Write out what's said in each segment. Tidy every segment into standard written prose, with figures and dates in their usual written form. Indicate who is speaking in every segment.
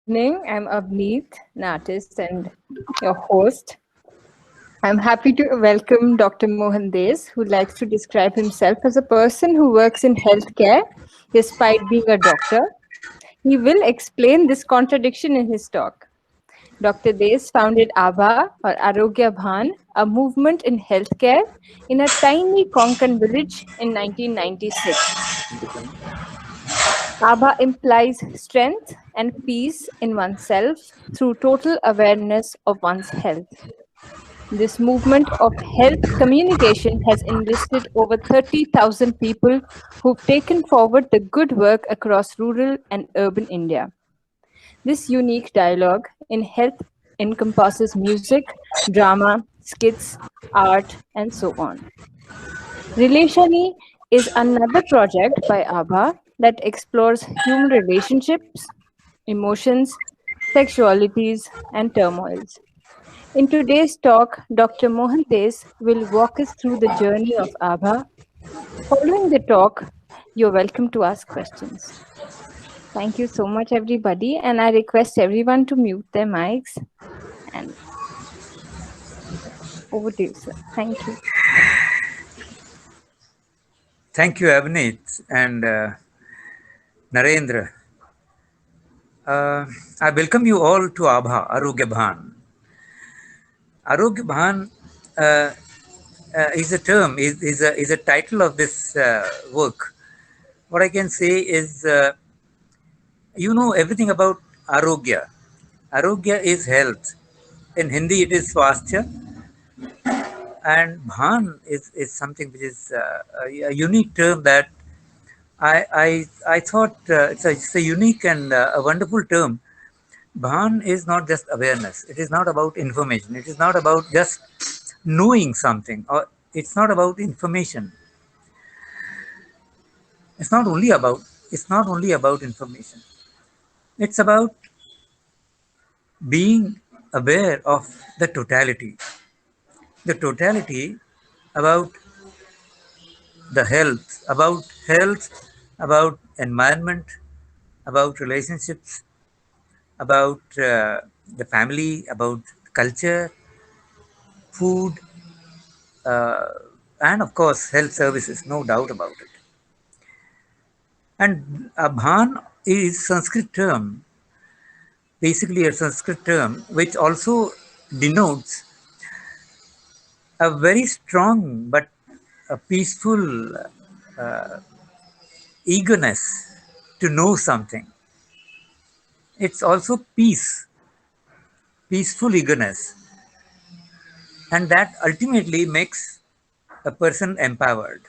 Speaker 1: Evening. I'm Abneet, an artist and your host. I'm happy to welcome Dr. Mohan Des, who likes to describe himself as a person who works in healthcare despite being a doctor. He will explain this contradiction in his talk. Dr. Des founded ABHA or Arogya Bhan, a movement in healthcare in a tiny Konkan village in 1996. ABHA implies strength and peace in oneself through total awareness of one's health. This movement of health communication has enlisted over 30,000 people who've taken forward the good work across rural and urban India. This unique dialogue in health encompasses music, drama, skits, art, and so on. Relationi is another project by ABBA that explores human relationships, emotions, sexualities, and turmoils. In today's talk, Dr. Mohantes will walk us through the journey of ABBA. Following the talk, you're welcome to ask questions. Thank you so much, everybody, and I request everyone to mute their mics. And over to you, sir. Thank you.
Speaker 2: Thank you, Avneet and Narendra. Uh, I welcome you all to Abha, Arogya Bhan. Arogya Bhan is a term, is a title of this work. What I can say is, you know everything about Arogya. Arogya is health. In Hindi, it is Swasthya. And Bhan is something which is a unique term that I thought it's a unique and a wonderful term. Bhan is not just awareness. It is not about information. It is not about just knowing something, or it's not about information. It's not only about it's not only about information. It's about being aware of the totality. The totality about health, about environment, about relationships, about the family, about culture, food, uh, and of course health services, no doubt about it. And Abhan is Sanskrit term, basically a Sanskrit term, which also denotes a very strong but a peaceful eagerness to know something. It's also peaceful eagerness, and that ultimately makes a person empowered.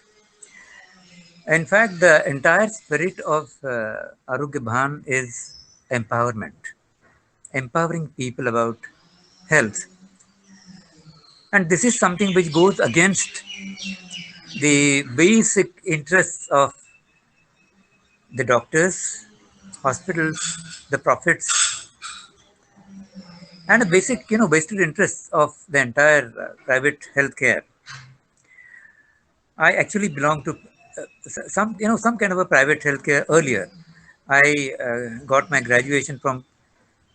Speaker 2: In fact, the entire spirit of Arugya Bhan is empowerment, empowering people about health. And this is something which goes against the basic interests of the doctors, hospitals, the profits, and the basic, vested interests of the entire private healthcare. I actually belong to some kind of a private healthcare earlier. I got my graduation from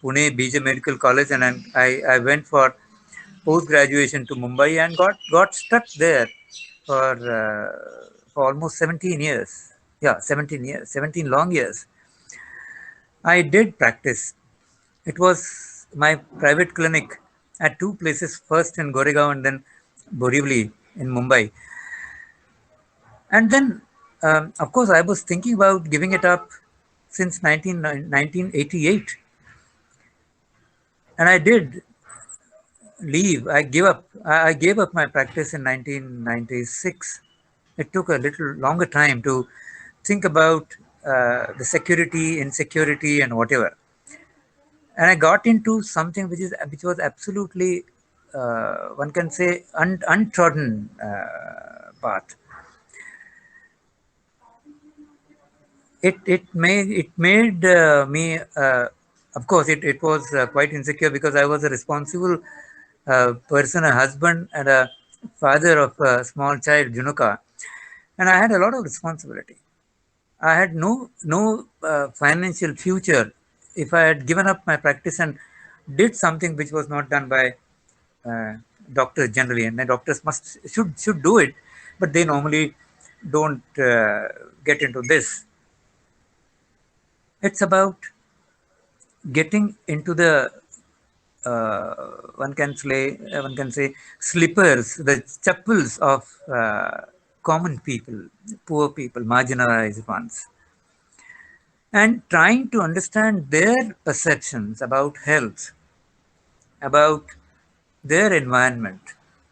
Speaker 2: Pune BJ Medical College, and then I went for post graduation to Mumbai and got stuck there for almost 17 years. Yeah, 17 years, 17 long years. I did practice. It was my private clinic at two places, first in Goregaon and then Borivali in Mumbai. And then, of course, I was thinking about giving it up since 1988. And I did leave. I gave up my practice in 1996. It took a little longer time to think about the security, insecurity, and whatever. And I got into something which was absolutely one can say untrodden path. It made me of course it was quite insecure because I was a responsible person, a husband and a father of a small child, Junuka, and I had a lot of responsibility. I had no financial future if I had given up my practice and did something which was not done by uh, doctors generally, and the doctors should do it, but they normally don't get into this. It's about getting into the uh, one can say slippers, the chappals of common people, poor people, marginalized ones, and trying to understand their perceptions about health, about their environment,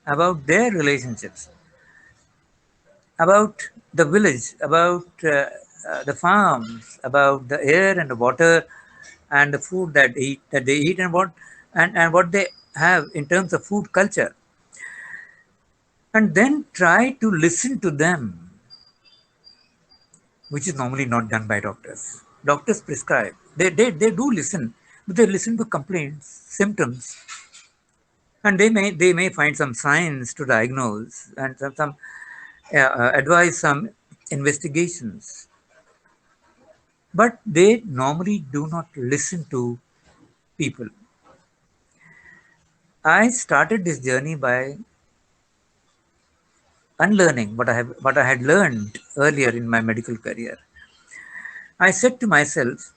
Speaker 2: about their relationships, about the village, about the farms, about the air and the water and the food that they eat and what they have in terms of food culture, and then try to listen to them, which is normally not done by doctors. Doctors prescribe. They do listen, but they listen to complaints, symptoms, and they may find some signs to diagnose and some advise some investigations, but they normally do not listen to people. I started this journey by unlearning what I had learned earlier in my medical career. I said to myself,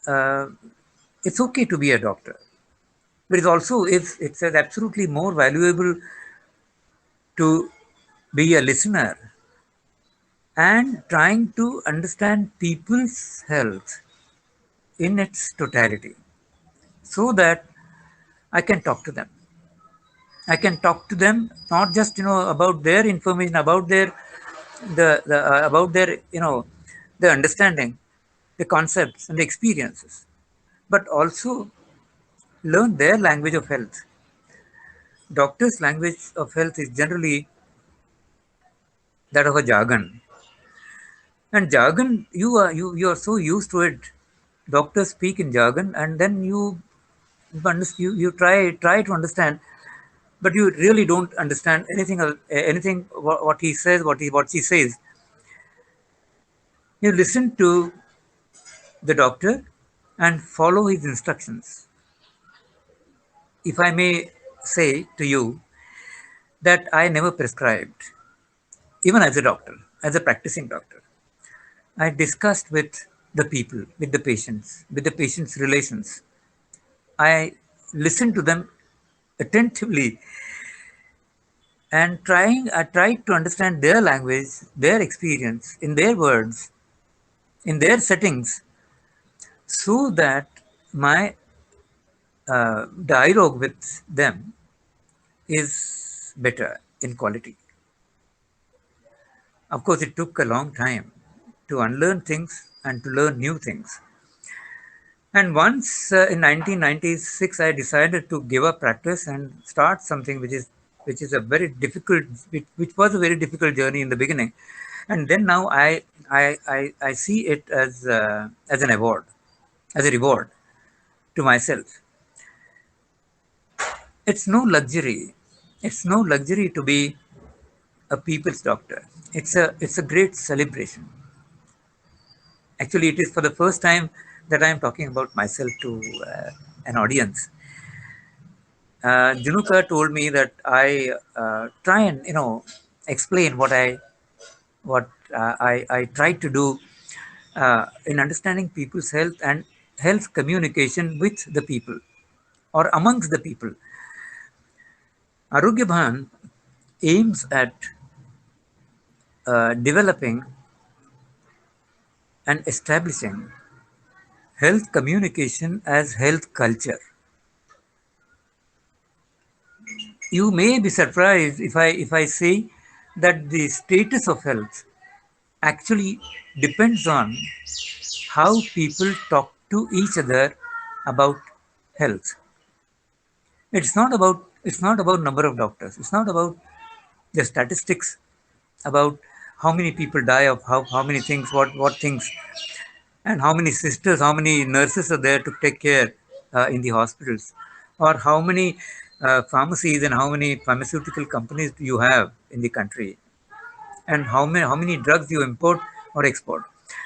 Speaker 2: uh, it's okay to be a doctor, but it's absolutely more valuable to be a listener and trying to understand people's health in its totality, so that I can talk to them. I can talk to them not just about their information, about the about their the understanding, the concepts and the experiences, but also learn their language of health. Doctors' language of health is generally that of a jargon, and jargon you are so used to it. Doctors speak in jargon, and then you try to understand, but you really don't understand anything what he says, what she says. You listen to the doctor and follow his instructions. If I may say to you that I never prescribed, even as a doctor, as a practicing doctor. I discussed with the people, with the patient's relations. I listened to them attentively and I tried to understand their language, their experience, in their words, in their settings, so that my dialogue with them is better in quality. Of course, it took a long time to unlearn things and to learn new things. And once in 1996, I decided to give up practice and start something which is a very difficult, which was a very difficult journey in the beginning. And then now I see it as an award, as a reward to myself. It's no luxury. It's no luxury to be a people's doctor. It's a great celebration. Actually, it is for the first time that I am talking about myself to an audience. Junuka told me that I try and explain what I try to do in understanding people's health and health communication with the people or amongst the people. Arogya Bhan aims at developing and establishing health communication as health culture. You may be surprised if I say that the status of health actually depends on how people talk to each other about health. It's not about number of doctors. It's not about the statistics about how many people die of how many things, what things, and how many sisters, how many nurses are there to take care in the hospitals, or how many pharmacies and how many pharmaceutical companies do you have in the country, and how many drugs you import or export.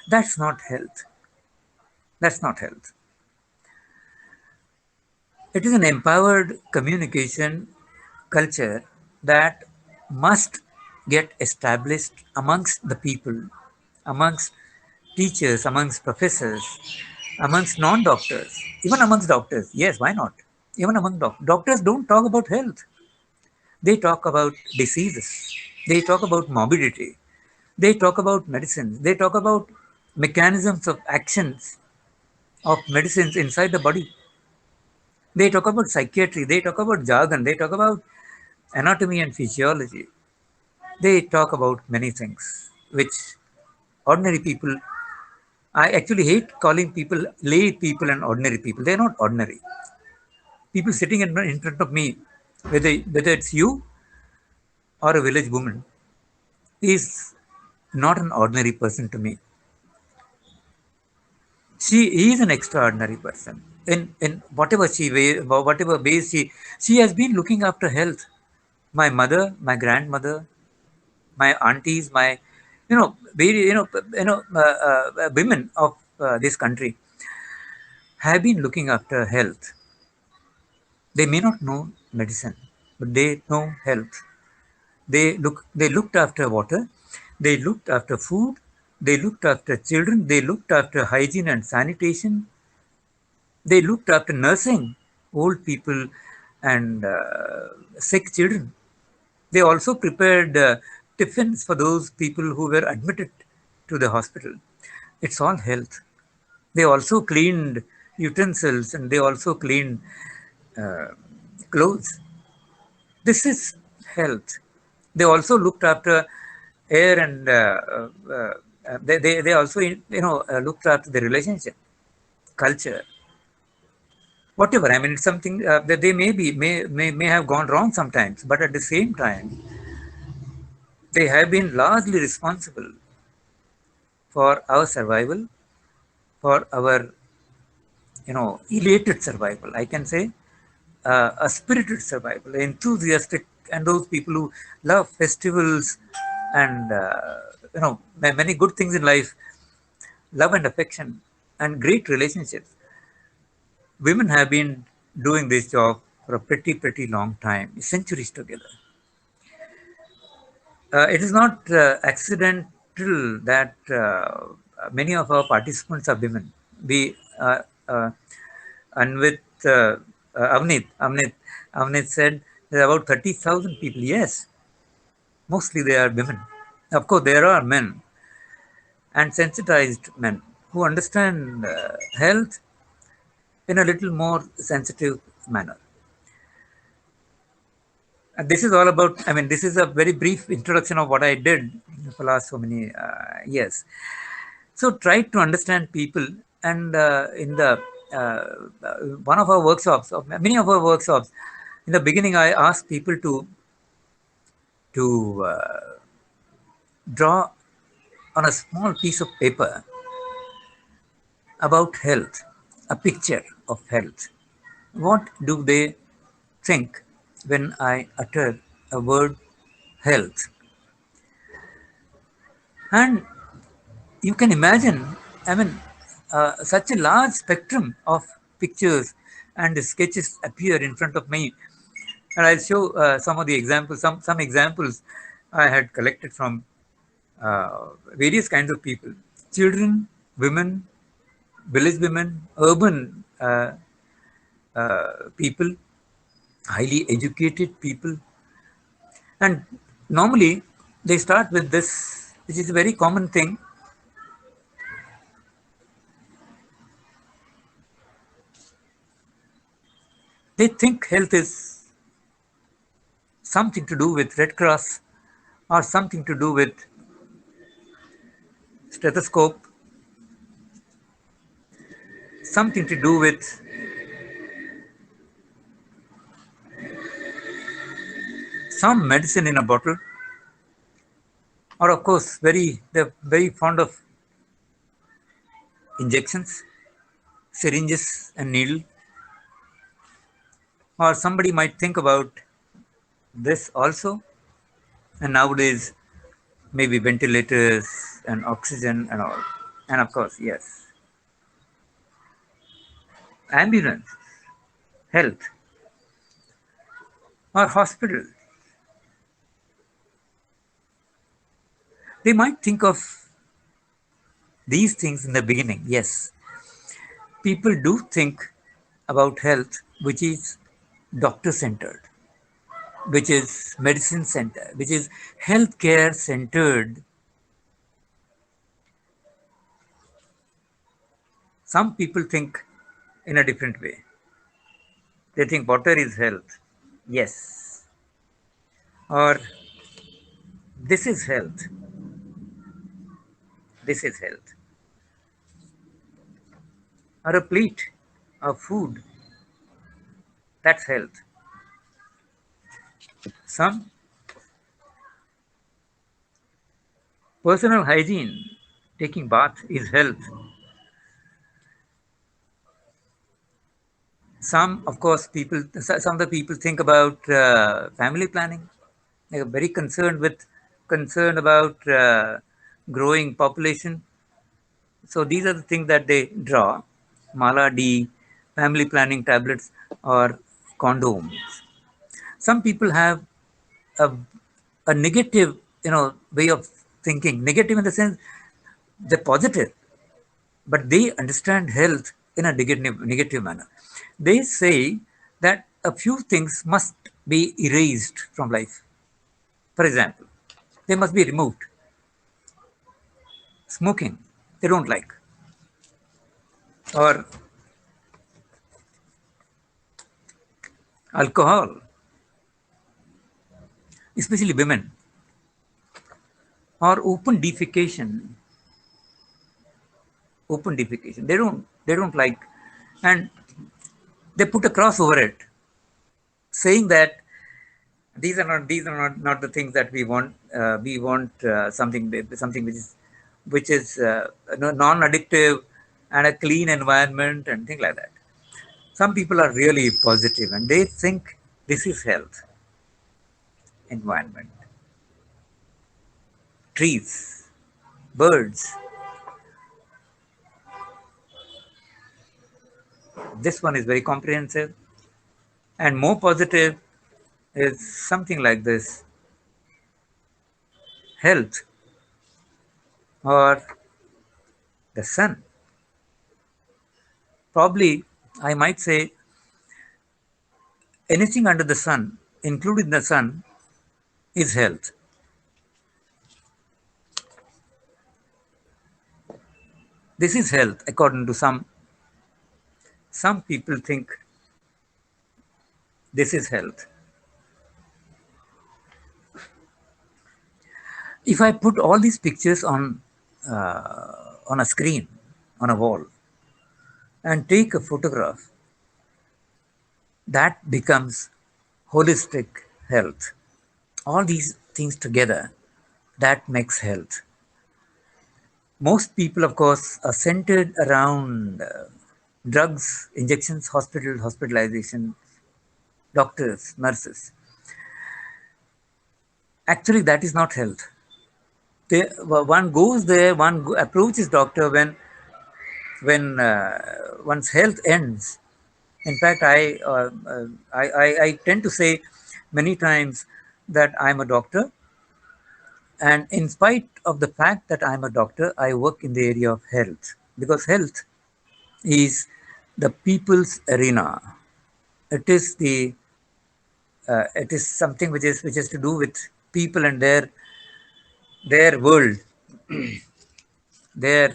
Speaker 2: That's not health. That's not health. It is an empowered communication culture that must get established amongst the people, amongst teachers, amongst professors, amongst non-doctors, even amongst doctors. Yes, why not? Even among doctors don't talk about health. They talk about diseases. They talk about morbidity. They talk about medicines. They talk about mechanisms of actions of medicines inside the body. They talk about psychiatry. They talk about jargon. They talk about anatomy and physiology. They talk about many things which ordinary people. I actually hate calling people lay people and ordinary people. They're not ordinary. People sitting in front of me, whether it's you or a village woman, is not an ordinary person to me. She is an extraordinary person in whatever ways she has been looking after health. My mother, my grandmother, my aunties, my very women of this country have been looking after health. They may not know medicine, but they know health. They looked after water, they looked after food, they looked after children, they looked after hygiene and sanitation, they looked after nursing old people and sick children. They also prepared tiffins for those people who were admitted to the hospital. It's all health. They also cleaned utensils and they also cleaned uh, clothes. This is health. They also looked after air and they also looked after the relationship, culture, whatever. I mean, it's something that they may have gone wrong sometimes, but at the same time, they have been largely responsible for our survival, for our elated survival. I can say a spirited survival, enthusiastic, and those people who love festivals and many good things in life, love and affection, and great relationships. Women have been doing this job for a pretty long time, centuries together. It is not accidental that many of our participants are women. We and with Avnit said there are about 30,000 people. Yes, mostly they are women. Of course, there are men and sensitized men who understand health in a little more sensitive manner. And this is all about, I mean, this is a very brief introduction of what I did for the last so many years. So try to understand people, and in the one of our workshops, of many of our workshops, in the beginning, I asked people to draw on a small piece of paper about health, a picture of health. What do they think when I utter a word health? And you can imagine, I mean, such a large spectrum of pictures and sketches appear in front of me. And I'll show some of the examples, some examples I had collected from various kinds of people: children, women, village women, urban people, highly educated people. And normally they start with this, which is a very common thing. They think health is something to do with Red Cross or something to do with stethoscope, something to do with some medicine in a bottle, or of course, they're very fond of injections, syringes, and needle. Or somebody might think about this also, and nowadays maybe ventilators and oxygen and all, and of course, yes, ambulance. health, or hospital. They might think of these things in the beginning. Yes, people do think about health, which is doctor centered, which is medicine centered, which is healthcare centered. Some people think in a different way. They think water is health. Yes. Or this is health. This is health. Or a plate of food. That's health. Some personal hygiene, taking bath is health. Some, of course, some of the people think about family planning. They're very concerned about growing population. So these are the things that they draw: Mala D, family planning tablets, or condoms. Some people have a, a negative, way of thinking. Negative in the sense they're positive, but they understand health in a negative manner. They say that a few things must be erased from life. For example, they must be removed. Smoking, they don't like, or alcohol, especially women, or open defecation. They don't like, and they put a cross over it, saying that these are not the things that we want. We want something which is non-addictive and a clean environment and things like that. Some people are really positive and they think this is health, environment, trees, birds. This one is very comprehensive and more positive is something like this: health, or the sun. Probably, I might say anything under the sun, including the sun, is health. This is health, according to some. Some people think this is health. If I put all these pictures on a screen, on a wall, and take a photograph, that becomes holistic health. All these things together, that makes health. Most people, of course, are centered around drugs, injections, hospitalization, doctors, nurses. Actually, that is not health. One goes there, approaches doctor when one's health ends. In fact, I tend to say many times that I'm a doctor, and in spite of the fact that I'm a doctor, I work in the area of health because health is the people's arena. It is something which is to do with people and their world, their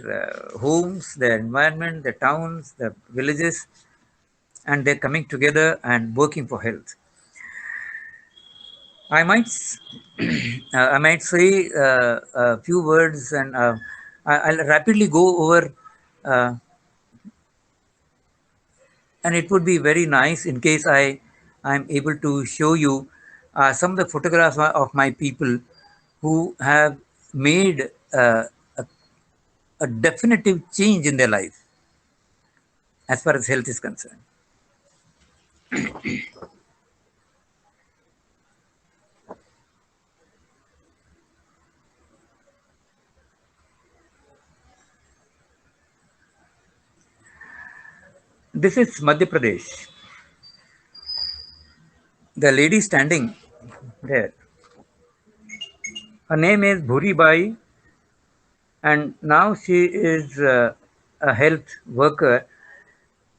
Speaker 2: homes, their environment, their towns, their villages, and they're coming together and working for health. I might I might say a few words, and I'll rapidly go over, uh, and it would be very nice in case I'm able to show you some of the photographs of my people who have made a definitive change in their life as far as health is concerned. This is Madhya Pradesh. The lady standing there, her name is Bhuri Bai, and now she is a health worker,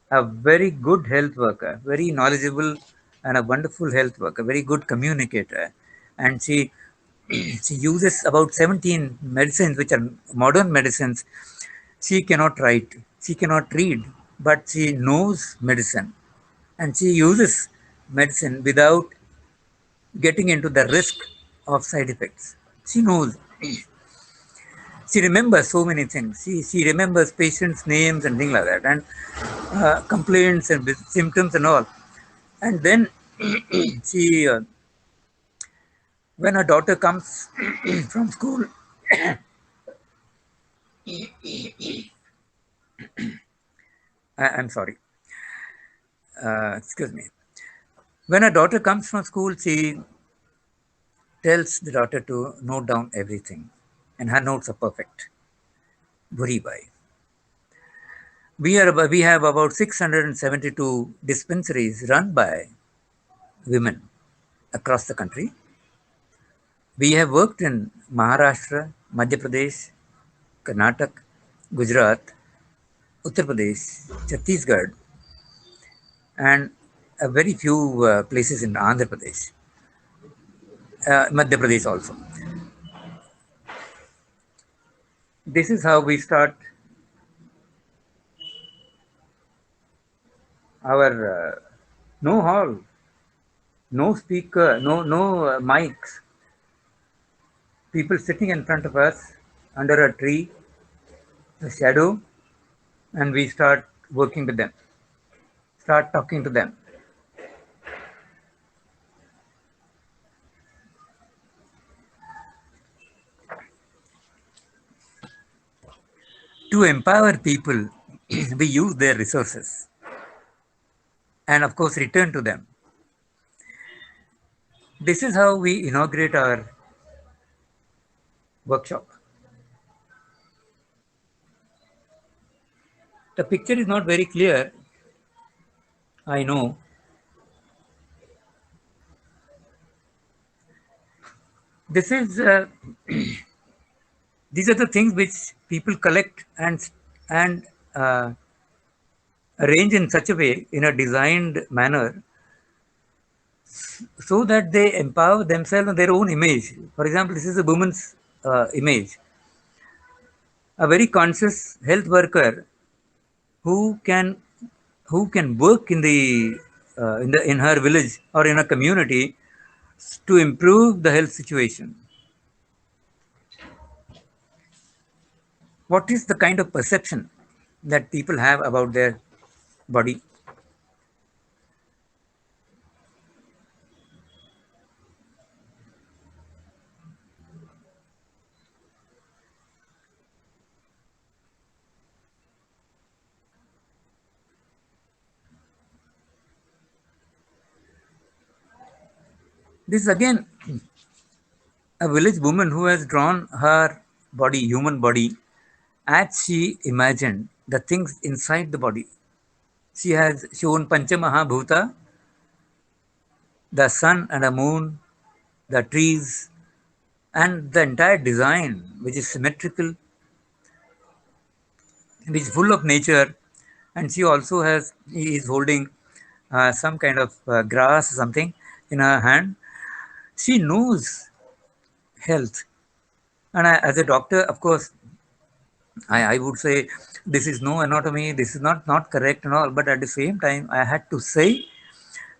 Speaker 2: a very good health worker, very knowledgeable and a wonderful health worker, very good communicator. And she she uses about 17 medicines, which are modern medicines. She cannot write, she cannot read, but she knows medicine, and she uses medicine without getting into the risk of side effects. She knows. She remembers so many things. She remembers patients' names and things like that, and complaints and symptoms and all. And then she, when her daughter comes from school, I'm sorry, excuse me. When her daughter comes from school, she tells the daughter to note down everything, and her notes are perfect. Buri Bai. We have about 672 dispensaries run by women across the country. We have worked in Maharashtra, Madhya Pradesh, Karnataka, Gujarat, Uttar Pradesh, Chhattisgarh, and a very few places in Andhra Pradesh, Madhya Pradesh also. This is how we start our no hall, no speaker, no mics, people sitting in front of us under a tree, a shadow, and we start working with them, start talking to them. To empower people, we use their resources and, of course, return to them. This is how we inaugurate our workshop. The picture is not very clear, I know. This is these are the things which people collect and uh, arrange in such a way in a designed manner so that they empower themselves on their own image. For example, this is a woman's image, a very conscious health worker who can who can work in her village or in a community to improve the health situation. What is the kind of perception that people have about their body? This is again a village woman who has drawn her body, human body, as she imagined the things inside the body. She has shown Panchamahabhuta, the sun and the moon, the trees, and the entire design, which is symmetrical, which is full of nature. And she also has, he is holding some kind of grass or something in her hand. She knows health. And as a doctor, of course, I would say this is no anatomy, this is not correct and all. But at the same time, I had to say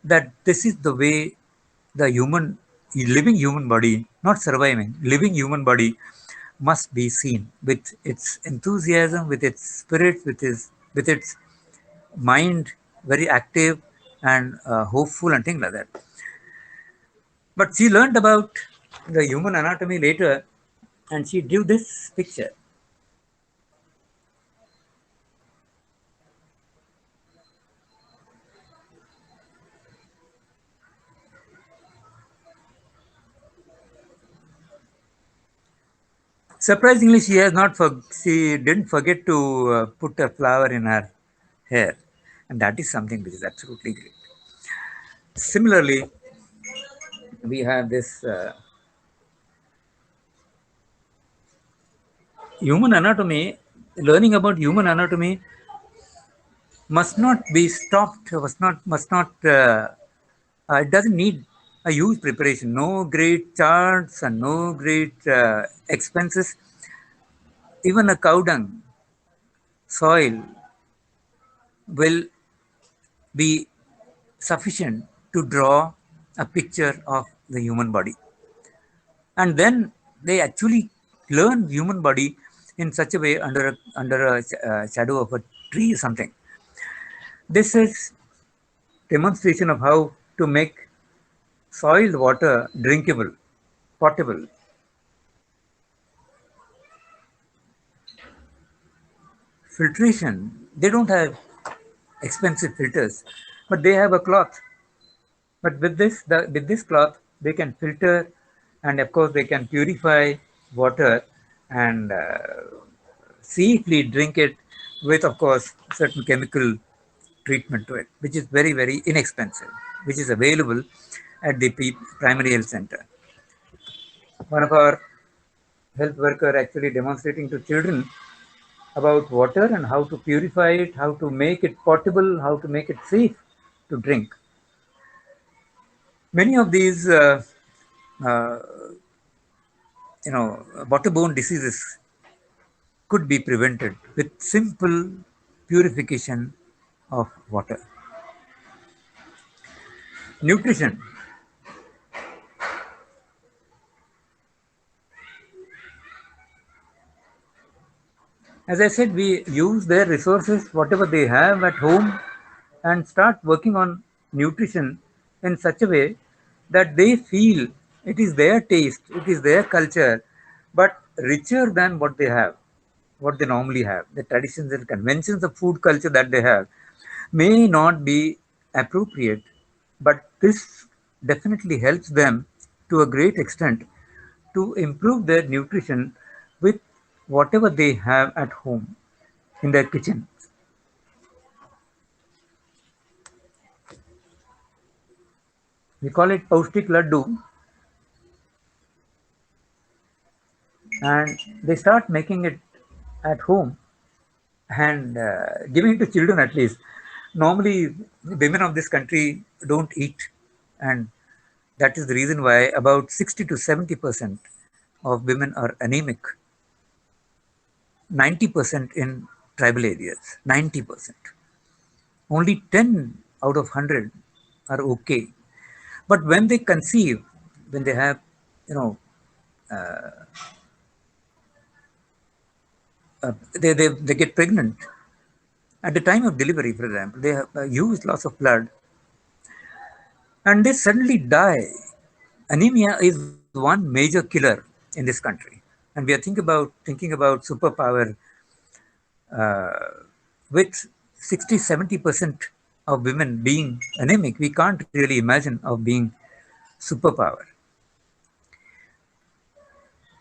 Speaker 2: that this is the way the living human body, not surviving, living human body must be seen with its enthusiasm, with its spirit, with its mind very active and hopeful and things like that. But she learned about the human anatomy later, and she drew this picture. Surprisingly, she didn't forget to put a flower in her hair, and that is something which is absolutely great. Similarly, we have this human anatomy. Learning about human anatomy must not be stopped. It doesn't need a huge preparation. No great charts and no great expenses. Even a cow dung soil will be sufficient to draw a picture of the human body. And then they actually learn human body in such a way under a shadow of a tree or something. This is demonstration of how to make soiled water drinkable, potable. Filtration, they don't have expensive filters, but they have a cloth. But with this cloth, they can filter, and of course they can purify water and safely drink it with, of course, certain chemical treatment to it, which is very, very inexpensive, which is available at the primary health center. One of our health worker actually demonstrating to children about water and how to purify it, how to make it potable, how to make it safe to drink. Many of these, uh, waterborne diseases could be prevented with simple purification of water. Nutrition. As I said, we use their resources, whatever they have at home, and start working on nutrition in such a way that they feel it is their taste, it is their culture, but richer than what they have, what they normally have. The traditions and conventions of food culture that they have may not be appropriate, but this definitely helps them to a great extent to improve their nutrition with whatever they have at home in their kitchen. We call it Paustik Laddu, and they start making it at home and giving it to children at least. Normally, women of this country don't eat, and that is the reason why about 60 to 70% of women are anemic. 90% in tribal areas. 90%. Only 10 out of 100 are okay. But when they conceive, when they have, you know, they get pregnant, at the time of delivery, for example, they have a huge loss of blood and they suddenly die. Anemia is one major killer in this country. And we are thinking about superpower with 60, 70% of women being anemic. We can't really imagine of being superpower.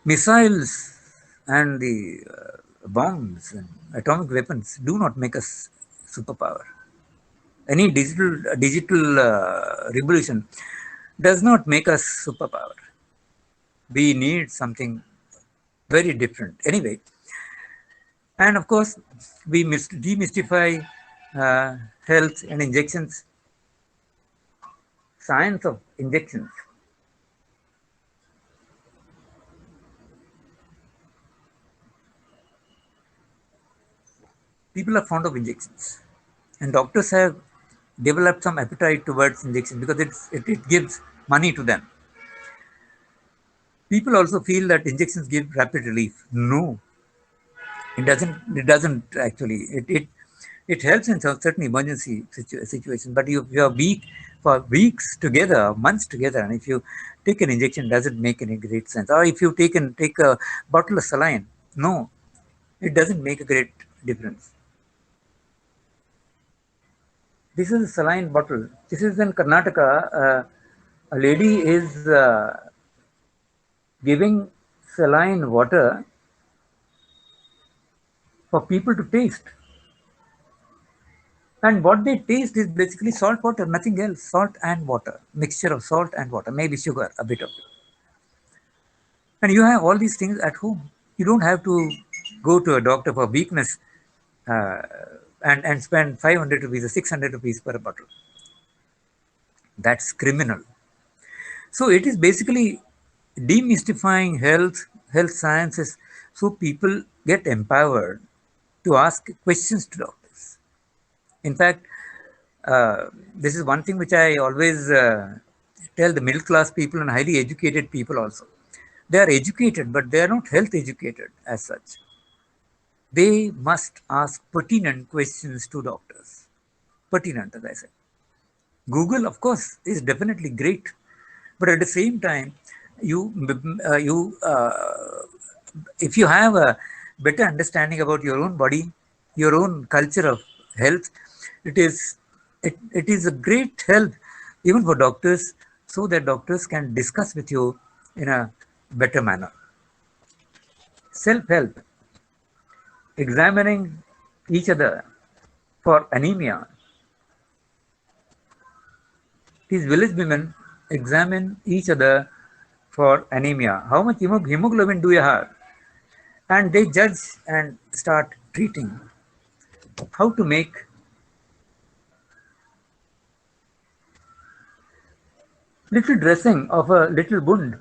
Speaker 2: Missiles and the bombs and atomic weapons do not make us superpower. Any digital revolution does not make us superpower. We need something very different. Anyway, and of course, we demystify uh, health and injections, science of injections. People are fond of injections, and doctors have developed some appetite towards injections because it gives money to them. People also feel that injections give rapid relief. No, it doesn't. It doesn't actually. It helps in certain emergency situations. But if you are weak for weeks together, months together, and if you take an injection, doesn't make any great sense. Or if you take a bottle of saline, no, it doesn't make a great difference. This is a saline bottle. This is in Karnataka. A lady is giving saline water for people to taste. And what they taste is basically salt water, nothing else. Salt and water, mixture of salt and water, maybe sugar, a bit of it. And you have all these things at home. You don't have to go to a doctor for weakness uh, and spend 500 rupees or 600 rupees per bottle. That's criminal. So it is basically demystifying health sciences, so people get empowered to ask questions to doctors. In fact, this is one thing which I always tell the middle class people and highly educated people also. They are educated, but they are not health educated as such. They must ask pertinent questions to doctors. Pertinent, as I said. Google, of course, is definitely great, but at the same time, you you if you have a better understanding about your own body, your own culture of health, it is a great help even for doctors, so that doctors can discuss with you in a better manner. Self help, examining each other for anemia. These village women examine each other for anemia. How much hemoglobin do you have? And they judge and start treating. How to make little dressing of a little wound.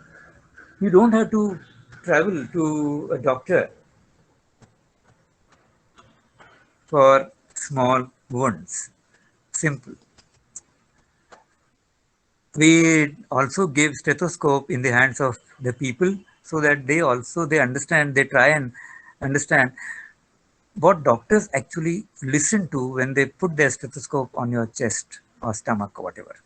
Speaker 2: You don't have to travel to a doctor for small wounds. Simple. We also give stethoscope in the hands of the people, so that they understand, they try and understand what doctors actually listen to when they put their stethoscope on your chest or stomach or whatever.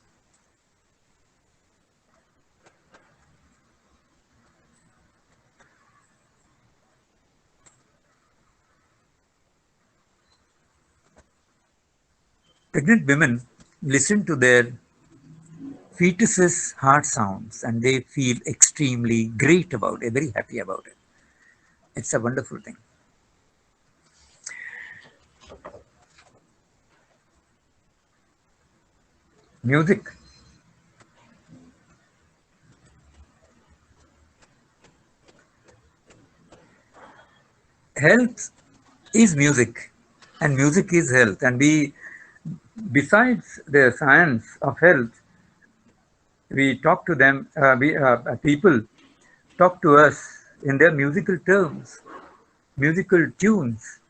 Speaker 2: Pregnant women listen to their fetus's heart sounds and they feel extremely great about it, very happy about it. It's a wonderful thing. Music. Health is music, and music is health. And we, besides the science of health, we talk to them, people talk to us in their musical terms, musical tunes,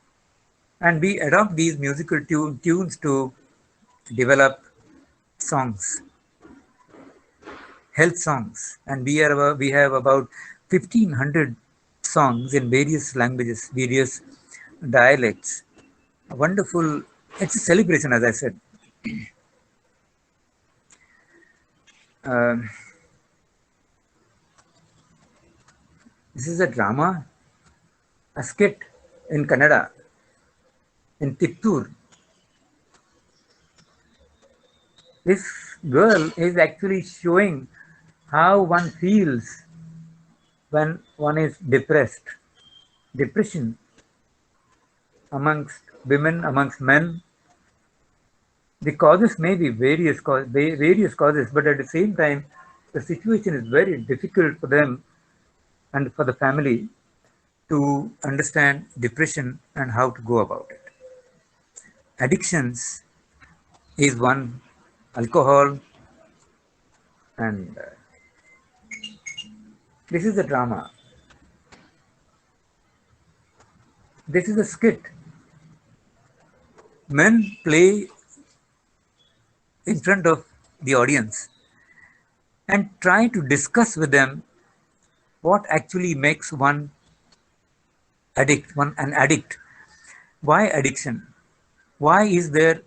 Speaker 2: and we adopt these musical tunes to develop songs, health songs, and we have about 1,500 songs in various languages, various dialects. A wonderful, it's a celebration, as I said. Um, this is a drama, a skit in Kannada, in Tiptur. This girl is actually showing how one feels when one is depressed. Depression amongst women, amongst men. The causes may be various causes, but at the same time, the situation is very difficult for them and for the family to understand depression and how to go about it. Addictions is one, alcohol, and this is the drama. This is a skit. Men play in front of the audience and try to discuss with them what actually makes one an addict. Why addiction? Why is there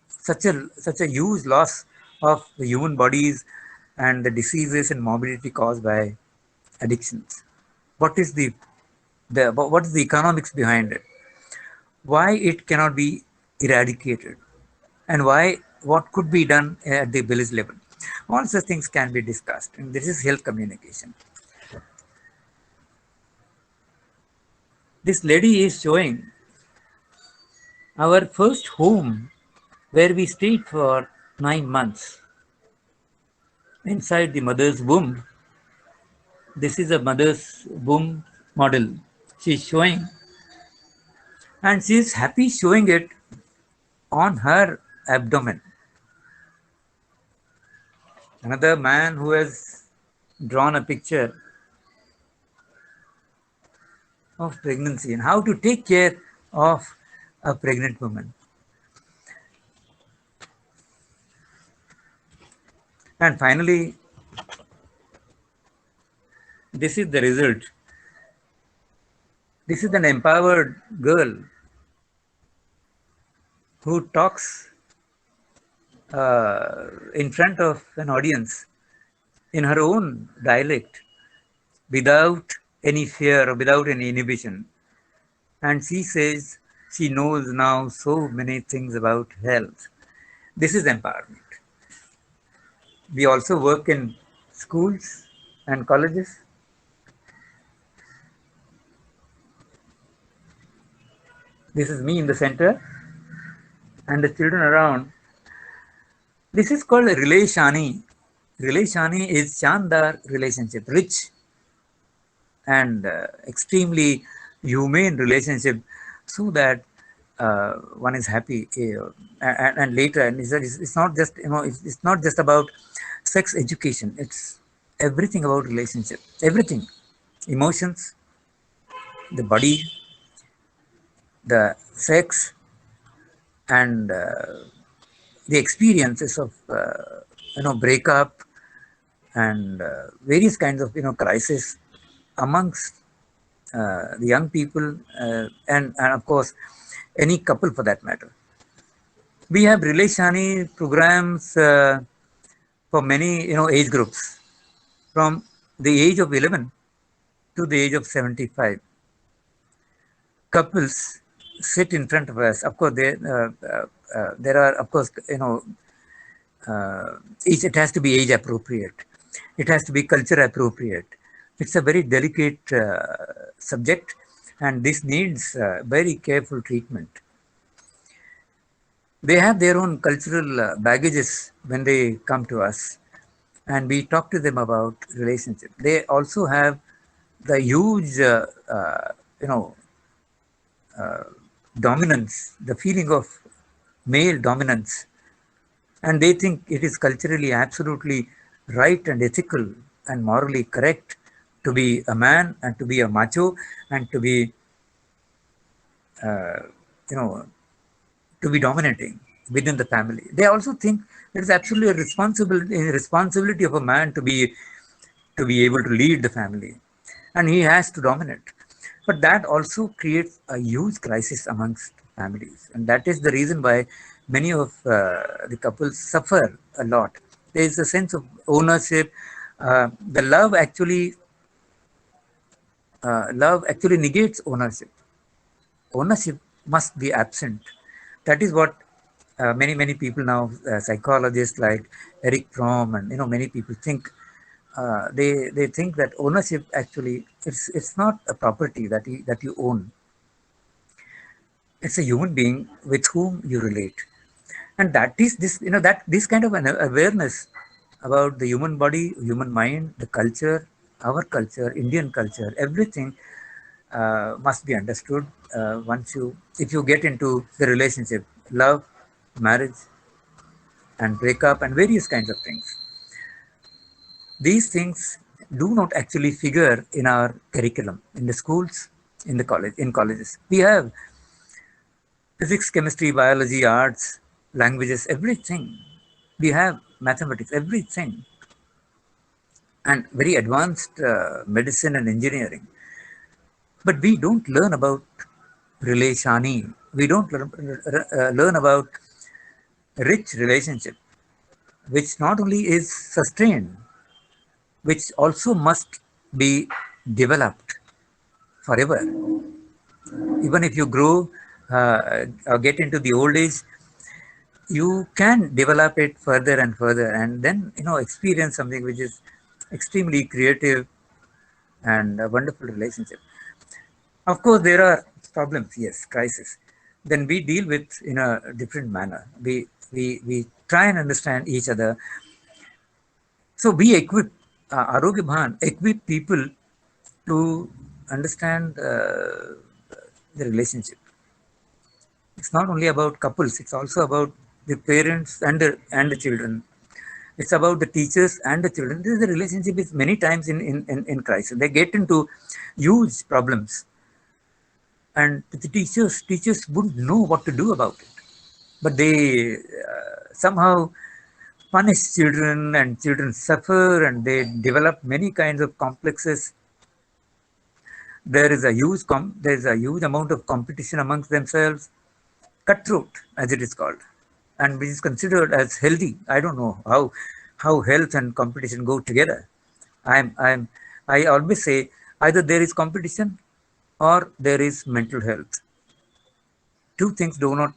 Speaker 2: such a huge loss of the human bodies and the diseases and morbidity caused by addictions? What is what is the economics behind it? Why it cannot be eradicated? And why what could be done at the village level? All such things can be discussed, and this is health communication. This lady is showing our first home where we stayed for 9 months inside the mother's womb. This is a mother's womb model. She's showing, and she's happy showing it on her abdomen. Another man who has drawn a picture of pregnancy and how to take care of a pregnant woman. And finally, this is the result. This is an empowered girl who talks in front of an audience in her own dialect without any fear or without any inhibition. And she says she knows now so many things about health. This is empowerment. We also work in schools and colleges. This is me in the center and the children around. This is called Relashani. Relashani is Chandar relationship, rich and extremely humane relationship, so that one is happy. And later, and it's not just, it's not just about sex education. It's everything about relationship, everything, emotions, the body, the sex, and the experiences of breakup and various kinds of crisis amongst the young people, and of course any couple for that matter. We have Relashani programs for many age groups, from the age of 11 to the age of 75. Couples sit in front of us. Of course, there are, of course, it has to be age appropriate. It has to be culture appropriate. It's a very delicate subject, and this needs very careful treatment. They have their own cultural baggages when they come to us, and we talk to them about relationship. They also have the huge, you know, dominance, the feeling of male dominance, and they think it is culturally absolutely right and ethical and morally correct to be a man and to be a macho and to be, uh, you know, to be dominating within the family. They also think it is absolutely a responsibility of a man to be able to lead the family, and he has to dominate. But that also creates a huge crisis amongst families, and that is the reason why many of the couples suffer a lot. There is a sense of ownership. The love actually negates ownership. Ownership must be absent. That is what many people now, psychologists like Eric Fromm and many people think. They think that ownership actually, it's not a property that you own. It's a human being with whom you relate, and that is this that this kind of an awareness about the human body, human mind, the culture, our culture, Indian culture, everything must be understood once you, if you get into the relationship, love, marriage, and breakup, and various kinds of things. These things do not actually figure in our curriculum in the schools, in colleges. We have physics, chemistry, biology, arts, languages, everything. We have mathematics, everything, and very advanced medicine and engineering. But we don't learn about relationi. We don't learn about rich relationship, which not only is sustained, which also must be developed forever. Even if you grow or get into the old age, you can develop it further and further, and then experience something which is extremely creative and a wonderful relationship. Of course, there are problems, yes, crisis. Then we deal with in a different manner. We try and understand each other. So we equip Arogya Bhan equip people to understand the relationship. It's not only about couples; it's also about the parents and the children. It's about the teachers and the children. This is the relationship is many times in crisis. They get into huge problems, and the teachers wouldn't know what to do about it. But they somehow punish children, and children suffer, and they develop many kinds of complexes. There is a huge amount of competition amongst themselves, cutthroat as it is called, and which is considered as healthy. I don't know how health and competition go together. I always say either there is competition or there is mental health. Two things do not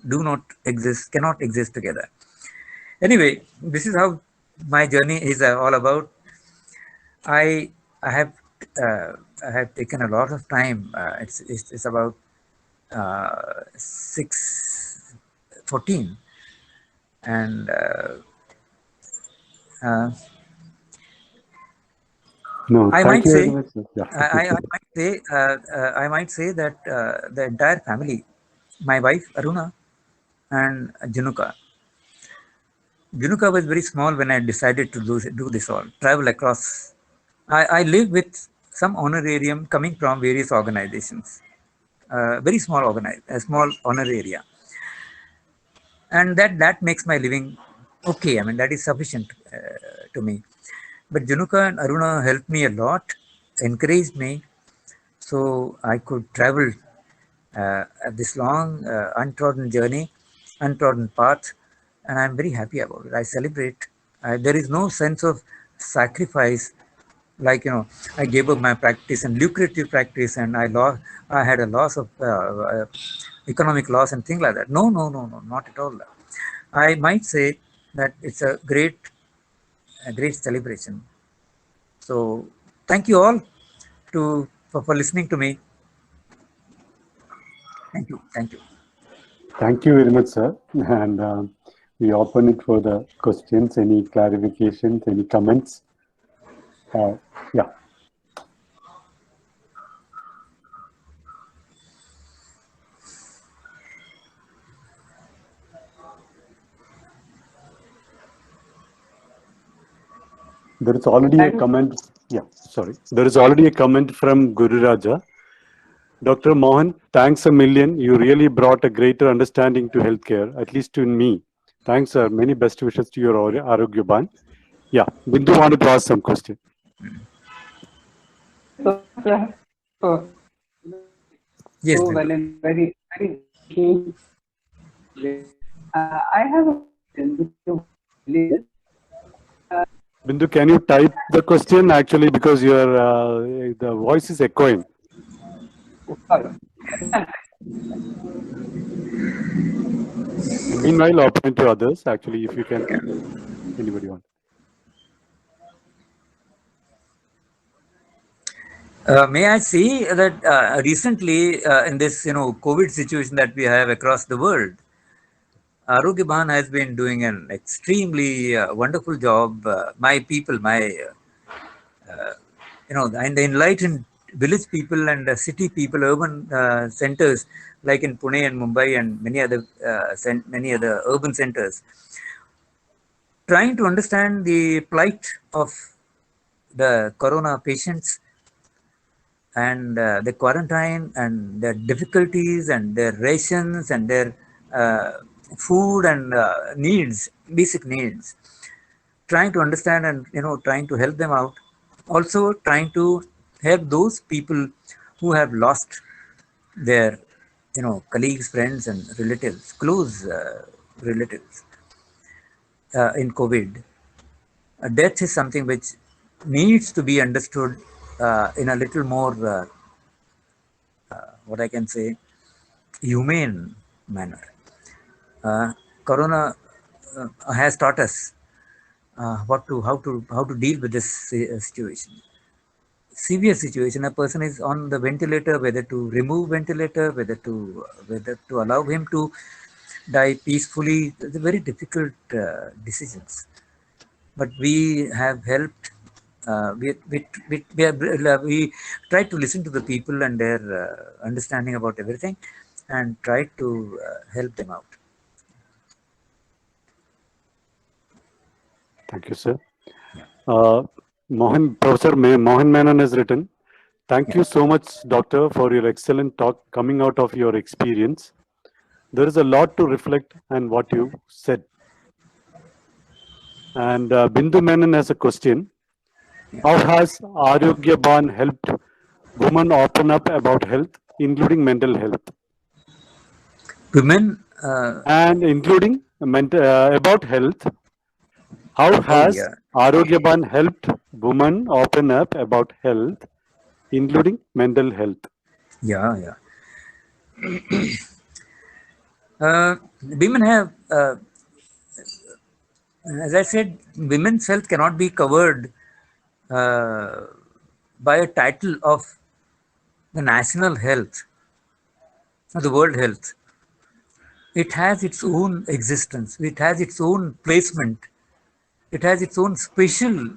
Speaker 2: exist, cannot exist together. Anyway, this is how my journey is all about. I i have uh, i have taken a lot of time. It's about 6:14, and uh,
Speaker 3: No,
Speaker 2: I
Speaker 3: thank
Speaker 2: might
Speaker 3: you
Speaker 2: say
Speaker 3: very much, sir. Yeah.
Speaker 2: I might say that the entire family, my wife Aruna and Junuka was very small when I decided to do this all, travel across. I live with some honorarium coming from various organizations, very small a small honor area, and that makes my living okay. I mean that is sufficient to me. But Junuka and Aruna helped me a lot, encouraged me, so I could travel this long untrodden journey, untrodden path, and I'm very happy about it. I celebrate. There is no sense of sacrifice, like I gave up my practice and lucrative practice, and I had a loss of economic loss and things like that. No, no, no, no, not at all. I might say that it's a great celebration. So thank you all for listening to me. Thank you, thank you.
Speaker 3: Thank you very much, sir. And we open it for the questions, any clarifications, any comments. Yeah. There is already a comment. Yeah, sorry. There is already a comment from Guru Raja. Dr. Mohan, thanks a million. You really brought a greater understanding to healthcare, at least to me. Thanks, sir. Many best wishes to your Arogya Ban. Yeah, Bindu wanted to ask some question.
Speaker 4: So,
Speaker 2: Yes,
Speaker 4: so
Speaker 2: Bindu.
Speaker 4: well and very, very keen. I have a question.
Speaker 3: Bindu, can you type the question actually because your the voice is echoing. Meanwhile, open to others. Actually, if you can, anybody want?
Speaker 2: May I see that recently in this COVID situation that we have across the world, Arogya Bhan has been doing an extremely wonderful job. My people, and the enlightened village people and city people, urban centers like in Pune and Mumbai and many other urban centers, trying to understand the plight of the corona patients and the quarantine and their difficulties and their rations and their uh, food and needs, basic needs, trying to understand and trying to help them out, also trying to help those people who have lost their colleagues, friends and relatives, close relatives in COVID. Death is something which needs to be understood in a little more what I can say humane manner. Corona has taught us how to deal with this situation. Severe situation. A person is on the ventilator, whether to remove ventilator, whether to allow him to die peacefully. They're very difficult decisions. But we have helped. We tried to listen to the people and their understanding about everything, and tried to help them out.
Speaker 3: Thank you, sir. Professor Mohan Menon has written, thank you so much, doctor, for your excellent talk coming out of your experience. There is a lot to reflect on what you said. And Bindu Menon has a question. How has Arogya Ban helped women open up about health, including mental health?
Speaker 2: Women
Speaker 3: And including about health, how has
Speaker 2: yeah.
Speaker 3: Arogya Ban helped women open up about health, including mental health?
Speaker 2: Yeah. Women have, as I said, women's health cannot be covered uh, by a title of the national health or the world health. It has its own existence. It has its own placement. It has its own special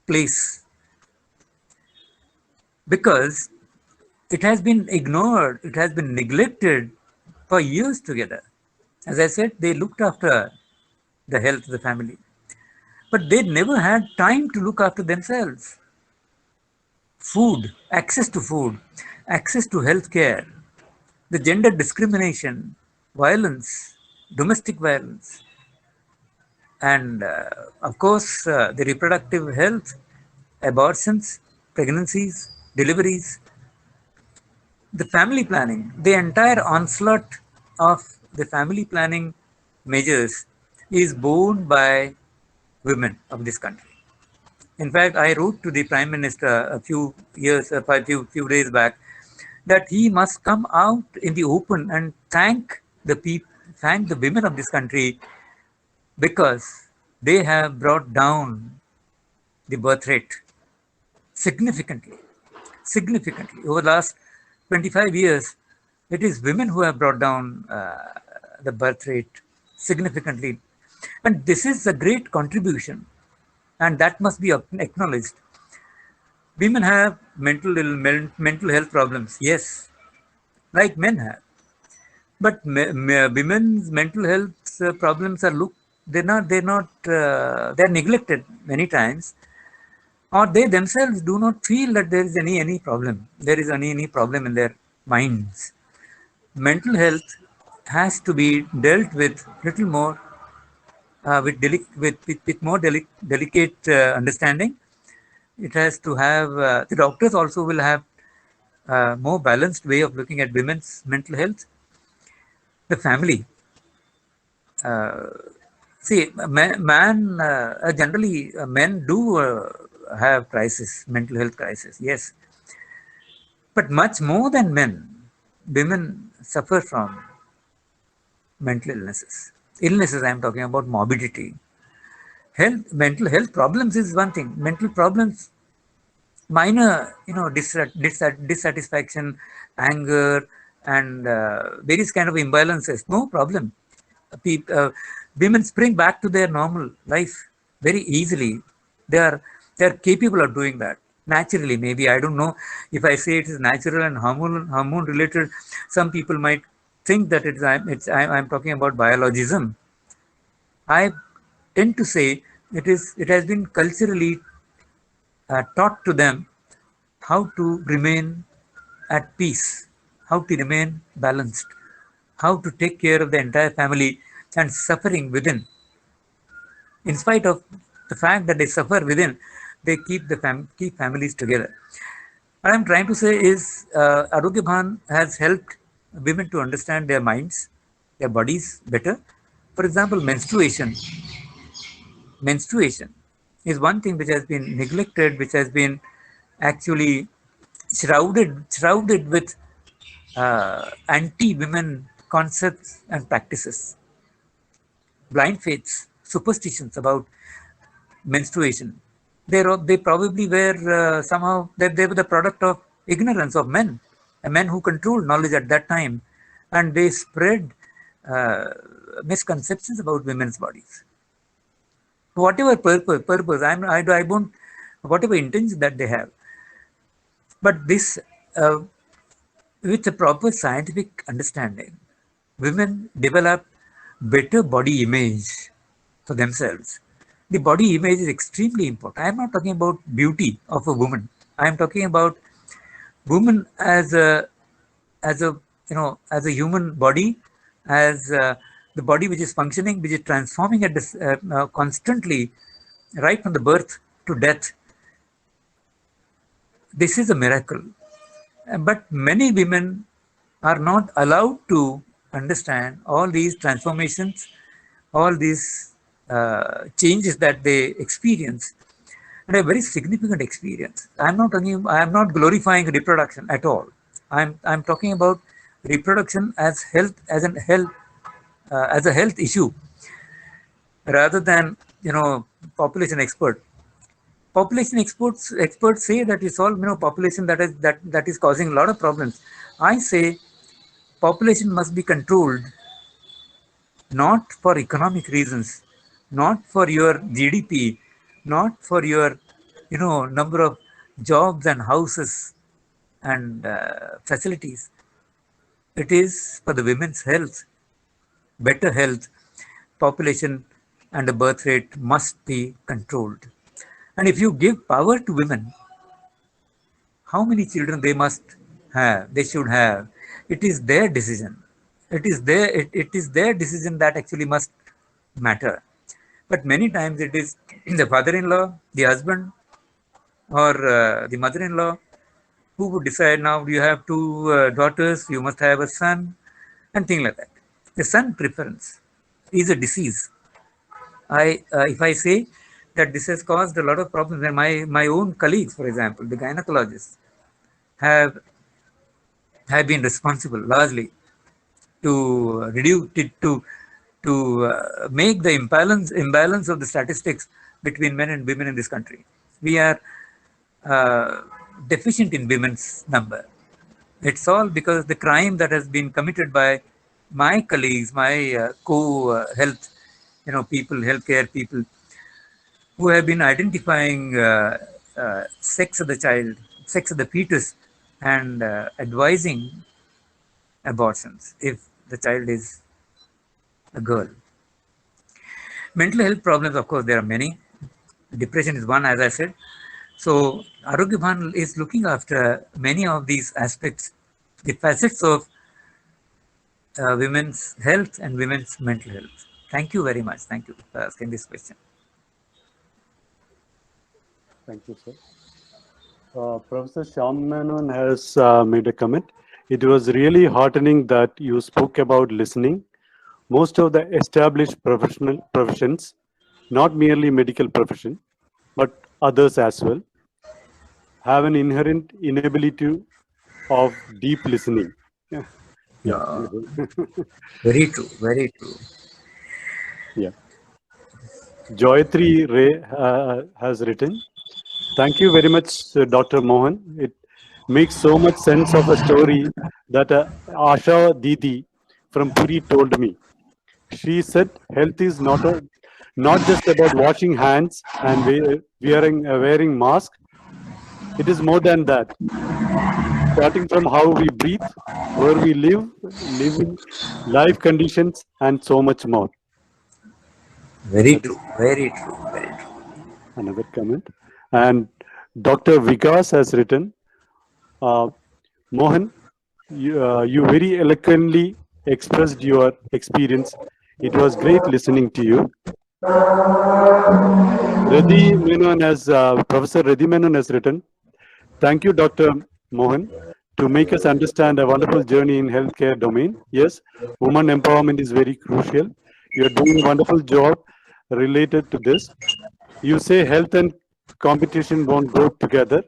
Speaker 2: place because it has been ignored. It has been neglected for years together. As I said, they looked after the health of the family, but they never had time to look after themselves. Food, access to health care, the gender discrimination, violence, domestic violence, and of course, the reproductive health, abortions, pregnancies, deliveries, the family planning, the entire onslaught of the family planning measures is borne by women of this country. In fact, I wrote to the Prime Minister a few days back that he must come out in the open and thank the women of this country because they have brought down the birth rate significantly. Over the last 25 years, it is women who have brought down the birth rate significantly. And this is a great contribution, and that must be acknowledged. Women have mental health problems, yes, like men have. But women's mental health problems are they're neglected many times, or they themselves do not feel that there is any problem. There is any problem in their minds. Mental health has to be dealt with little more with more delicate understanding. It has to have the doctors also will have a more balanced way of looking at women's mental health. The family. Uh, See, generally men do have mental health crisis, yes. But much more than men, women suffer from mental illnesses. Illnesses, I am talking about morbidity. Mental health problems is one thing. Mental problems, minor, dissatisfaction, anger, and various kind of imbalances, no problem. Women spring back to their normal life very easily. They are capable of doing that naturally. Maybe I don't know if I say it is natural and hormone related. Some people might think that I'm talking about biologism. I tend to say it has been culturally taught to them how to remain at peace, how to remain balanced, how to take care of the entire family and suffering within. In spite of the fact that they suffer within, they keep families together. What I'm trying to say is Arogya Bhan has helped women to understand their minds, their bodies better. For example, menstruation is one thing which has been neglected, which has been actually shrouded with anti-women concepts and practices, blind faiths, superstitions about menstruation. They probably were somehow they were the product of ignorance of men, men who controlled knowledge at that time, and they spread misconceptions about women's bodies. Whatever purpose, I won't, whatever intention that they have. But this, with a proper scientific understanding, women develop better body image for themselves. The body image is extremely important. I am not talking about beauty of a woman. I am talking about woman as a as a human body, as the body which is functioning, which is transforming at this constantly, right from the birth to death. This is a miracle. But many women are not allowed to understand all these transformations, all these changes that they experience, and a very significant experience. I am not glorifying reproduction at all. I'm talking about reproduction as health, as a health issue, rather than population expert. Population experts say that it's all population that is causing a lot of problems. I say population must be controlled, not for economic reasons, not for your GDP, not for your number of jobs and houses and facilities. It is for the women's health, better health. Population and the birth rate must be controlled. And if you give power to women, how many children they should have, it is their decision. It is their decision that actually must matter. But many times it is the father-in-law, the husband, or the mother-in-law who would decide, now you have two daughters, you must have a son, and things like that. The son preference is a disease. If I say that this has caused a lot of problems, and my own colleagues, for example, the gynecologists, have been responsible largely to reduce it to make the imbalance of the statistics between men and women in this country. We are deficient in women's number. It's all because the crime that has been committed by my colleagues, my co-health, people, healthcare people, who have been identifying sex of the child, sex of the fetus, and advising abortions if the child is a girl. Mental health problems, of course, there are many. Depression is one, as I said. So Arogya Bhan is looking after many of these aspects, the facets of women's health and women's mental health. Thank you very much. Thank you for asking this question.
Speaker 3: Thank you, sir. Professor Shyam Menon has made a comment. It was really heartening that you spoke about listening. Most of the established professions, not merely medical profession, but others as well, have an inherent inability of deep listening. Yeah.
Speaker 2: Very true. Very true.
Speaker 3: Yeah. Joyatri Ray has written, thank you very much, Dr. Mohan. It makes so much sense of a story that Asha Didi from Puri told me. She said health is not just about washing hands and wearing mask. It is more than that. Starting from how we breathe, where we live, living life conditions, and so much more.
Speaker 2: Very true. Very true. Very true.
Speaker 3: Another comment. And Dr. Vikas has written, Mohan, you very eloquently expressed your experience. It was great listening to you. Professor Reddy Menon has written, thank you, Dr. Mohan, to make us understand a wonderful journey in healthcare domain. Yes, woman empowerment is very crucial. You are doing a wonderful job related to this. You say health and competition won't go together,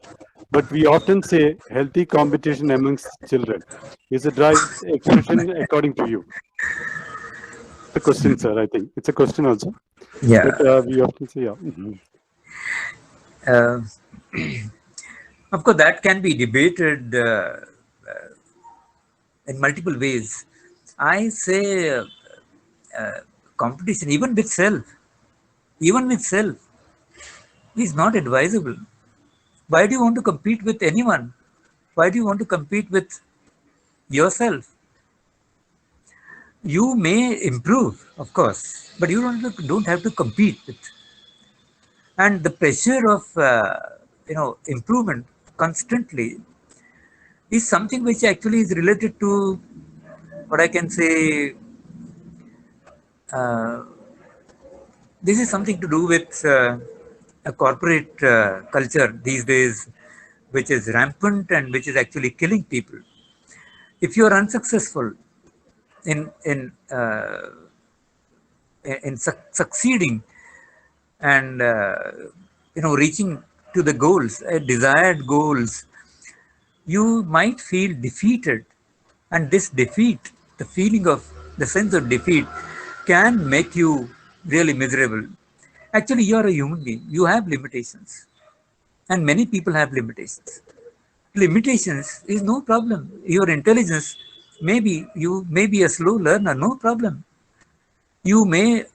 Speaker 3: but we often say healthy competition amongst children. Is it right expression according to you? It's a question, sir, I think. It's a question also.
Speaker 2: Yeah.
Speaker 3: But we often say, yeah.
Speaker 2: Of course, that can be debated in multiple ways. I say competition, even with self, is not advisable. Why do you want to compete with anyone? Why do you want to compete with yourself? You may improve, of course, but you don't have to compete with. And the pressure of improvement constantly is something which actually is related to what I can say. Uh, this is something to do with a corporate culture these days, which is rampant and which is actually killing people. If you are unsuccessful in succeeding and reaching to the goals, desired goals, you might feel defeated, and this defeat, the sense of defeat, can make you really miserable. Actually, you are a human being. You have limitations, and many people have limitations. Limitations is no problem. Your intelligence, maybe you may be a slow learner, no problem. You may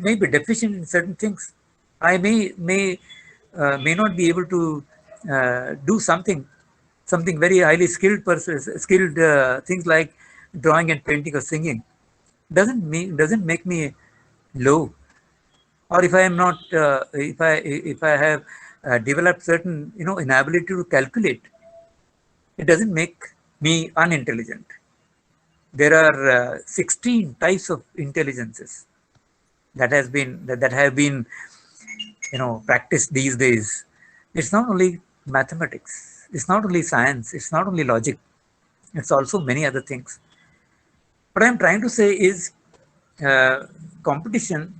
Speaker 2: be deficient in certain things. I may not be able to do something very highly skilled things like drawing and painting or singing. Doesn't make me low. Or if I am not if I have developed certain inability to calculate, it doesn't make me unintelligent. There are 16 types of intelligences that have been practiced these days. It's not only mathematics, it's not only science, it's not only logic, it's also many other things. What I'm trying to say is competition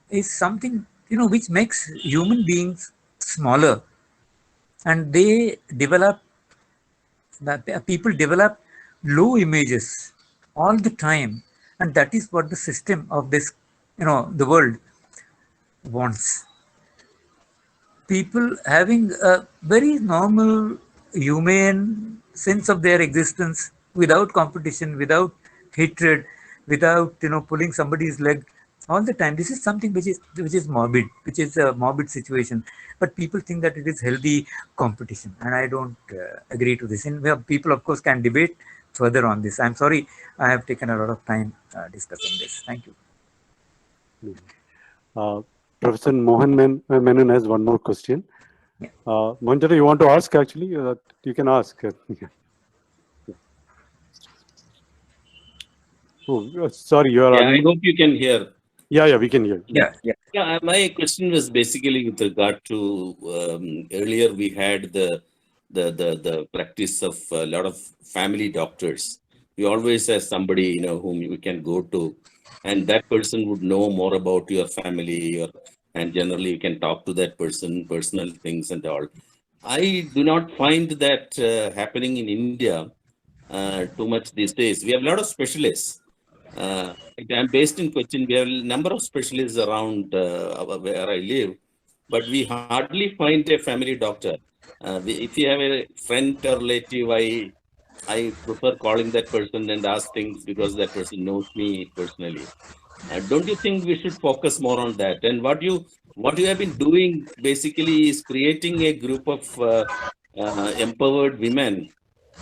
Speaker 2: is something which makes human beings smaller, and people develop low images all the time, and that is what the system of this the world wants. People having a very normal humane sense of their existence, without competition, without hatred, without pulling somebody's leg all the time. This is something which is morbid, which is a morbid situation. But people think that it is healthy competition, and I don't agree to this. And people, of course, can debate further on this. I'm sorry I have taken a lot of time discussing this. Thank you.
Speaker 3: Professor Mohan Menon has one more question.
Speaker 2: Yeah.
Speaker 3: Manjari, you want to ask actually? You can ask. Oh, sorry, you are.
Speaker 5: Yeah, I hope you can hear.
Speaker 3: Yeah, we can hear.
Speaker 5: Yeah, my question was basically with regard to earlier we had the practice of a lot of family doctors. We always have somebody whom we can go to, and that person would know more about your family, and generally you can talk to that person, personal things and all. I do not find that happening in India too much these days. We have a lot of specialists. I'm based in Cochin. We have a number of specialists around where I live, but we hardly find a family doctor. If you have a friend or relative, I prefer calling that person and ask things because that person knows me personally. Don't you think we should focus more on that? And what you have been doing basically is creating a group of empowered women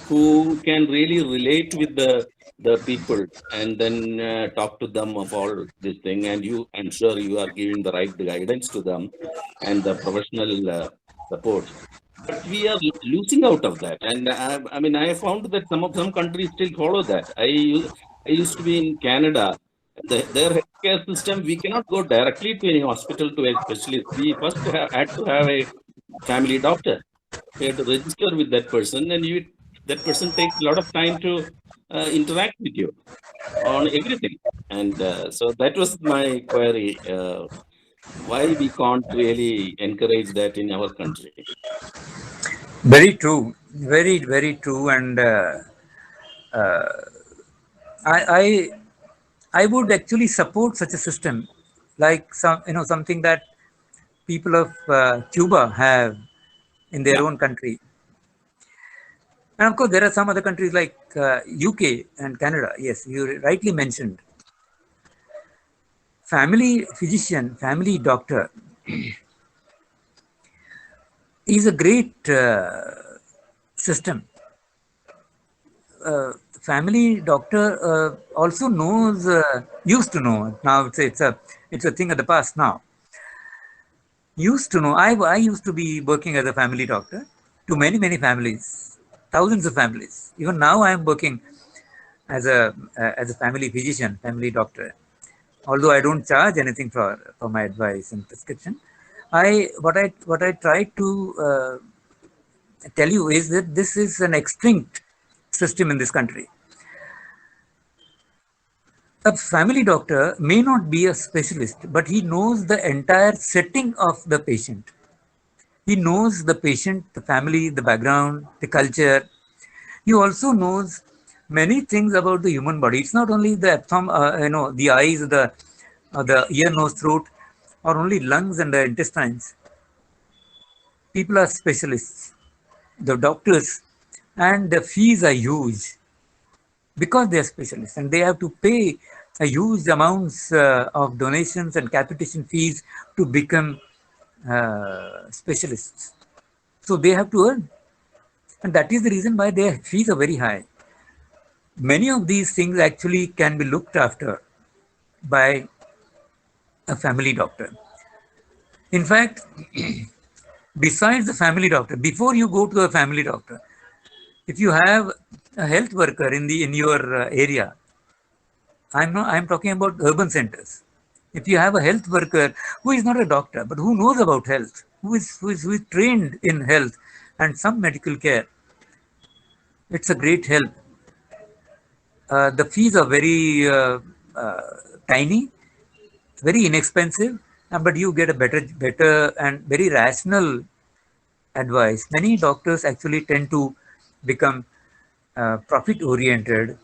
Speaker 5: who can really relate with the people and then talk to them of all this thing. And I'm sure you are giving the right guidance to them and the professional support. But we are losing out of that. And I have found that some countries still follow that. I used to be in Canada. Their healthcare system, we cannot go directly to any hospital to a specialist. We first had to have a family doctor. We had to register with that person, and that person takes a lot of time to interact with you on everything. And so that was my query. Why we can't really encourage that in our country?
Speaker 2: Very true. Very, very true. And I would actually support such a system, like something that people of Cuba have in their own country. And of course, there are some other countries like UK and Canada. Yes, you rightly mentioned. family physician, family doctor is a great system. Family doctor also knows, used to know. Now it's a thing of the past now. Used to know. I used to be working as a family doctor to many families, thousands of families. Even now I am working as a family physician, family doctor. Although I don't charge anything for my advice and prescription, what I try to tell you is that this is an extinct system in this country. A family doctor may not be a specialist, but he knows the entire setting of the patient. He knows the patient, the family, the background, the culture. He also knows many things about the human body. It's not only the eyes, the ear, nose, throat, or only lungs and the intestines. People are specialists, the doctors, and the fees are huge because they are specialists and they have to pay a huge amounts of donations and capitation fees to become specialists. So they have to earn, and that is the reason why their fees are very high. Many of these things actually can be looked after by a family doctor. In fact, besides the family doctor, before you go to a family doctor, if you have a health worker in your area, I'm talking about urban centers. If you have a health worker who is not a doctor but who knows about health, who is trained in health and some medical care, it's a great help. The fees are very tiny, very inexpensive, but you get a better and very rational advice. Many doctors actually tend to become profit oriented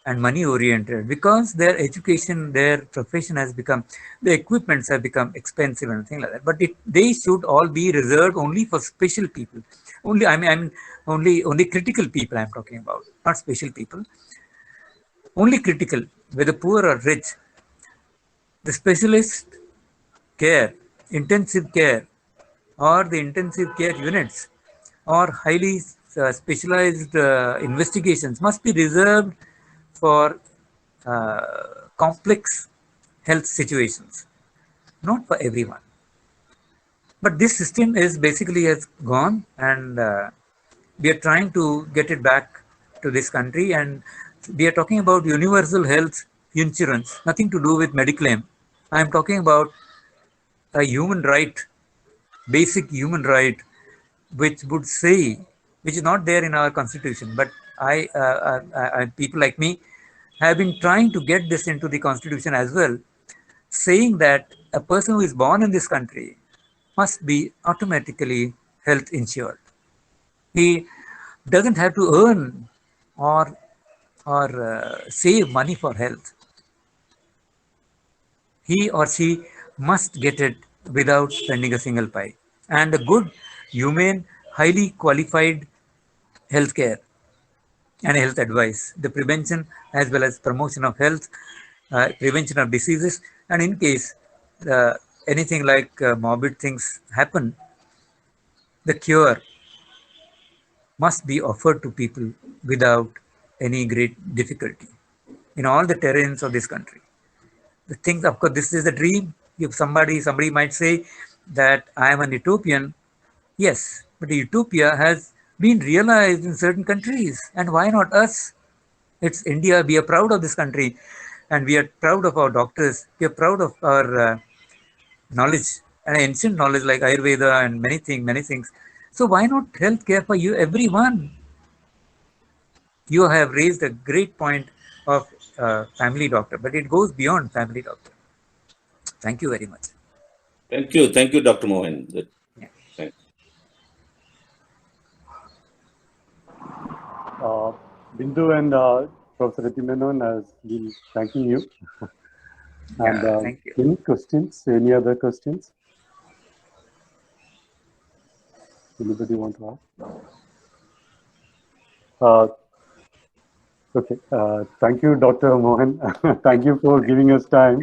Speaker 2: and money oriented because their education, their profession has become, the equipments have become expensive and things like that. But they should all be reserved only for special people. I mean only critical people I'm talking about, not special people. Only critical, whether poor or rich. The specialist care, intensive care, or the intensive care units, or highly specialized investigations must be reserved for complex health situations, not for everyone. But this system is basically has gone, and we are trying to get it back to this country. And we are talking about universal health insurance, nothing to do with Mediclaim. I am talking about a human right, basic human right, which would say, which is not there in our constitution, but people like me have been trying to get this into the constitution as well, saying that a person who is born in this country must be automatically health insured. He doesn't have to earn or save money for health. He or she must get it without spending a single pie. And a good, humane, highly qualified healthcare and health advice, the prevention as well as promotion of health, prevention of diseases, and in case anything like morbid things happen, the cure must be offered to people without any great difficulty in all the terrains of this country. The things, of course, this is a dream. If somebody might say that I am an utopian, yes, but the utopia has been realized in certain countries, and why not us? It's India. We are proud of this country, and we are proud of our doctors. We are proud of our knowledge and ancient knowledge like Ayurveda and many things. So why not healthcare for you, everyone? You have raised a great point of family doctor, but it goes beyond family doctor. Thank you very much.
Speaker 5: Thank you, Dr. Mohan.
Speaker 2: Yeah.
Speaker 5: Thanks.
Speaker 3: Bindu and Professor Retimenon has been thanking you. And
Speaker 2: Thank you.
Speaker 3: any questions? Any other questions? Anybody want to ask? Okay. Thank you, Dr. Mohan. Thank you for giving us time.